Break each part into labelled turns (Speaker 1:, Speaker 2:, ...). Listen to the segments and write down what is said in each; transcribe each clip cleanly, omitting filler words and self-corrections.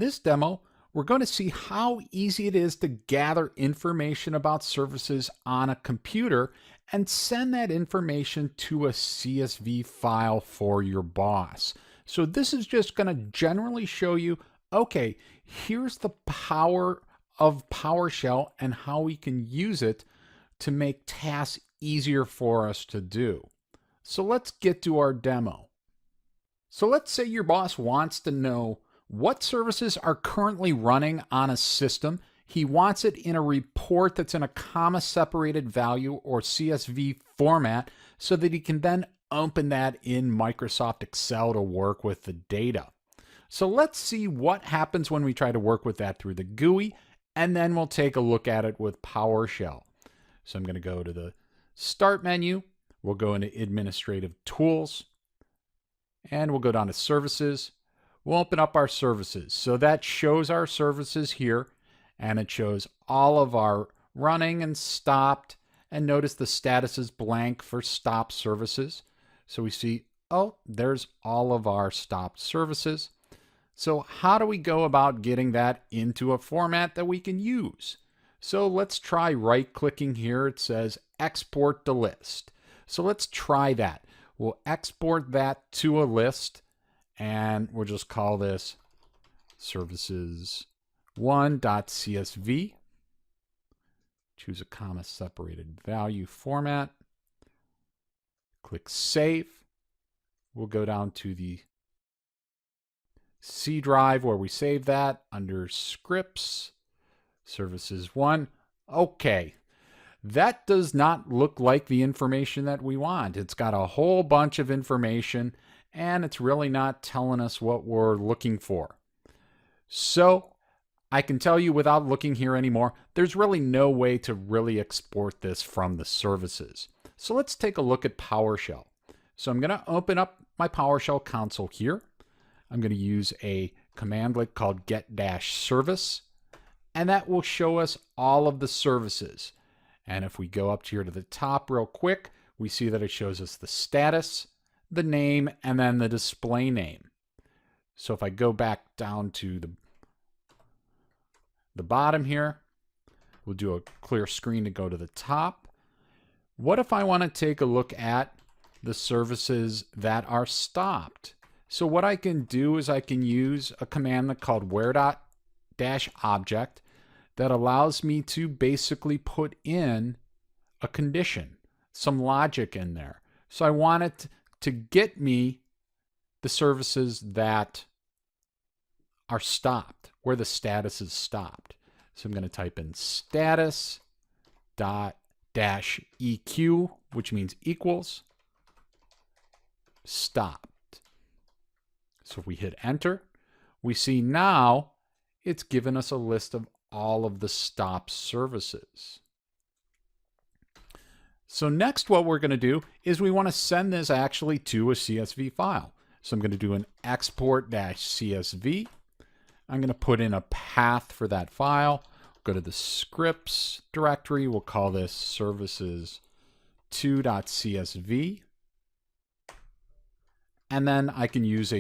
Speaker 1: this demo, we're going to see how easy it is to gather information about services on a computer and send that information to a CSV file for your boss. So this is just going to generally show you, okay, here's the power of PowerShell and how we can use it to make tasks easier for us to do. So let's get to our demo. So let's say your boss wants to know what services are currently running on a system. He wants it in a report that's in a comma-separated value or CSV format so that he can then open that in Microsoft Excel to work with the data. So let's see what happens when we try to work with that through the GUI, and then we'll take a look at it with PowerShell. So I'm going to go to the Start menu. We'll go into Administrative Tools, and we'll go down to Services. We'll open up our services. So that shows our services here, and it shows all of our running and stopped. And notice the status is blank for stopped services. So we see, oh, there's all of our stopped services. So how do we go about getting that into a format that we can use? So let's try right-clicking here. It says Export to List. So let's try that. We'll export that to a list, and we'll just call this services1.csv. Choose a comma-separated value format. Click Save. We'll go down to the C drive where we save that under Scripts, Services 1. Okay. That does not look like the information that we want. It's got a whole bunch of information, and it's really not telling us what we're looking for. So I can tell you without looking here anymore, there's really no way to really export this from the services. So let's take a look at PowerShell. So I'm going to open up my PowerShell console here. I'm going to use a command called get-service, and that will show us all of the services. And if we go up here to the top real quick, we see that it shows us the status, the name, and then the display name. So if I go back down to the bottom here, we'll do a clear screen to go to the top. What if I want to take a look at the services that are stopped? So what I can do is I can use a command called where-object that allows me to basically put in a condition, some logic in there. So I want it to get me the services that are stopped, where the status is stopped. So I'm going to type in status -eq, which means equals stopped. So if we hit enter, we see now it's given us a list of all of the stop services. So next what we're going to do is we want to send this actually to a CSV file. So I'm going to do an export-csv. I'm going to put in a path for that file. Go to the scripts directory. We'll call this services2.csv. And then I can use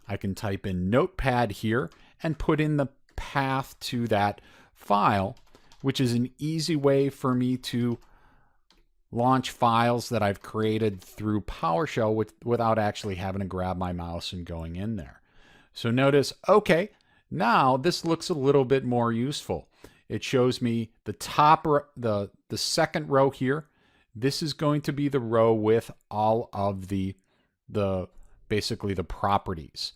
Speaker 1: I can type in Notepad here and put in the path to that file, which is an easy way for me to launch files that I've created through PowerShell without actually having to grab my mouse and going in there. So notice, okay, now this looks a little bit more useful. It shows me the top, the second row here. This is going to be the row with all of the basically the properties.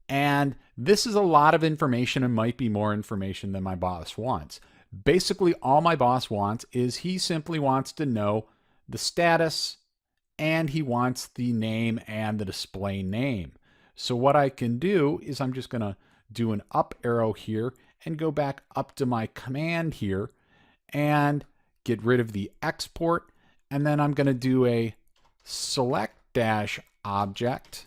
Speaker 1: And this is a lot of information and might be more information than my boss wants. Basically, all my boss wants is he simply wants to know the status, and he wants the name and the display name. So what I can do is I'm just going to do an up arrow here and go back up to my command here and get rid of the export. And then I'm going to do a select-object.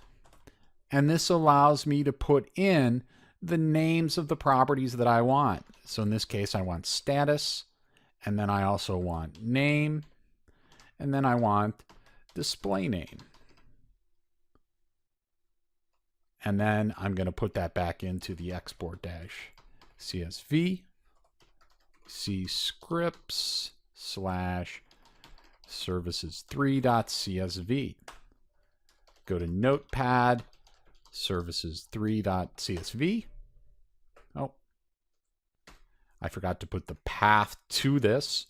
Speaker 1: And this allows me to put in the names of the properties that I want. So in this case, I want status, and then I also want name, and then I want display name. And then I'm going to put that back into the export-csv, C scripts / services3.csv. Go to Notepad, services3.csv. Oh, I forgot to put the path to this.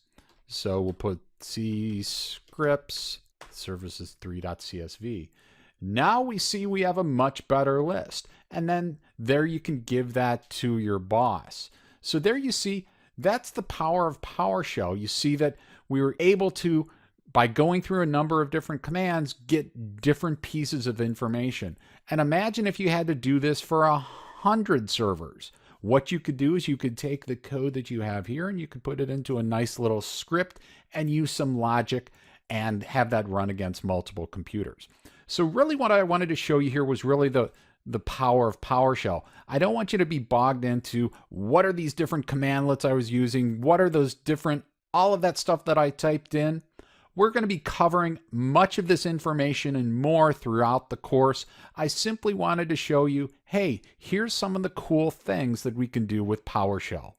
Speaker 1: So we'll put C scripts services3.csv. Now we see we have a much better list. And then there you can give that to your boss. So there you see, that's the power of PowerShell. You see that we were able to, by going through a number of different commands, get different pieces of information. And imagine if you had to do this for 100 servers. What you could do is you could take the code that you have here and you could put it into a nice little script and use some logic and have that run against multiple computers. So really what I wanted to show you here was really the power of PowerShell. I don't want you to be bogged into what are these different commandlets I was using, what are those different, all of that stuff that I typed in. We're going to be covering much of this information and more throughout the course. I simply wanted to show you, hey, here's some of the cool things that we can do with PowerShell.